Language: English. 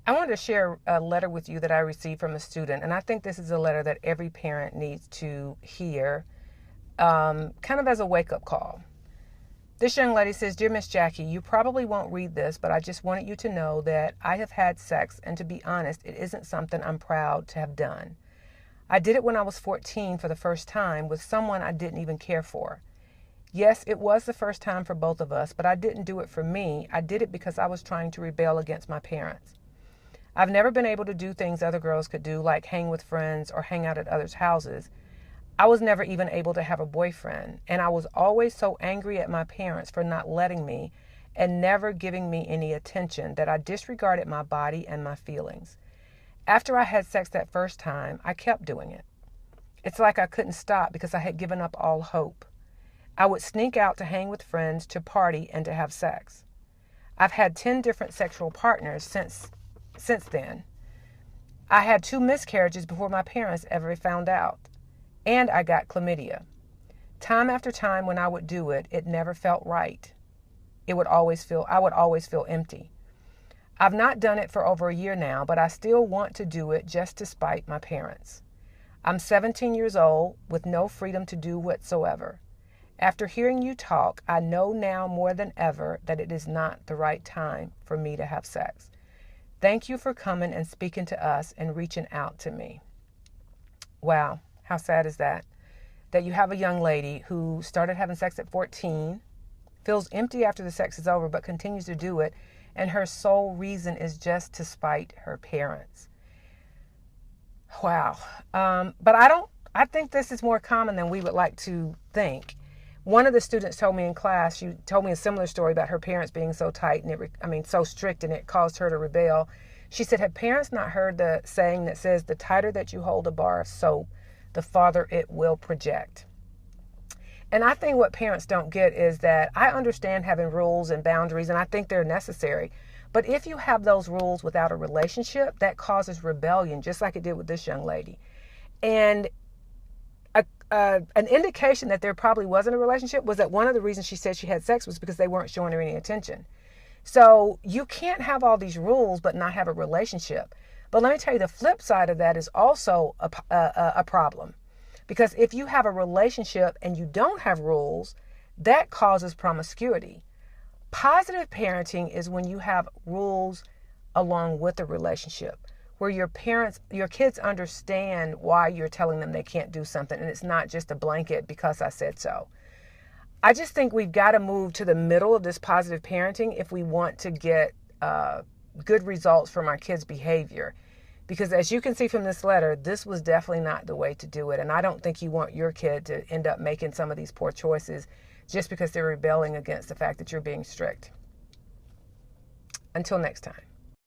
I wanted to share a letter with you that I received from a student, and I think this is a letter that every parent needs to hear, kind of as a wake-up call. This young lady says, "Dear Miss Jackie, you probably won't read this, but I just wanted you to know that I have had sex, and to be honest, it isn't something I'm proud to have done. I did it when I was 14 for the first time with someone I didn't even care for. Yes, it was the first time for both of us, but I didn't do it for me. I did it because I was trying to rebel against my parents. I've never been able to do things other girls could do, like hang with friends or hang out at others' houses. I was never even able to have a boyfriend, and I was always so angry at my parents for not letting me and never giving me any attention that I disregarded my body and my feelings. After I had sex that first time, I kept doing it. It's like I couldn't stop because I had given up all hope. I would sneak out to hang with friends, to party, and to have sex. I've had 10 different sexual partners since then. I had 2 miscarriages before my parents ever found out. And I got chlamydia. Time after time when I would do it, it never felt right. I would always feel empty. I've not done it for over a year now, but I still want to do it just to spite my parents. I'm 17 years old with no freedom to do whatsoever. After hearing you talk, I know now more than ever that it is not the right time for me to have sex. Thank you for coming and speaking to us and reaching out to me." Wow, how sad is that? That you have a young lady who started having sex at 14, feels empty after the sex is over, but continues to do it, and her sole reason is just to spite her parents. Wow. But I think this is more common than we would like to think. One of the students told me in class, she told me a similar story about her parents being so tight and so strict, and it caused her to rebel. She said, "Have parents not heard the saying that says the tighter that you hold a bar of soap, the farther it will project?" And I think what parents don't get is that I understand having rules and boundaries, and I think they're necessary. But if you have those rules without a relationship, that causes rebellion, just like it did with this young lady. And an indication that there probably wasn't a relationship was that one of the reasons she said she had sex was because they weren't showing her any attention. So you can't have all these rules but not have a relationship. But let me tell you, the flip side of that is also a problem. Because if you have a relationship and you don't have rules, that causes promiscuity. Positive parenting is when you have rules along with the relationship, where your kids understand why you're telling them they can't do something, and it's not just a blanket because I said so. I just think we've got to move to the middle of this positive parenting if we want to get good results from our kids' behavior. Because as you can see from this letter, this was definitely not the way to do it. And I don't think you want your kid to end up making some of these poor choices just because they're rebelling against the fact that you're being strict. Until next time.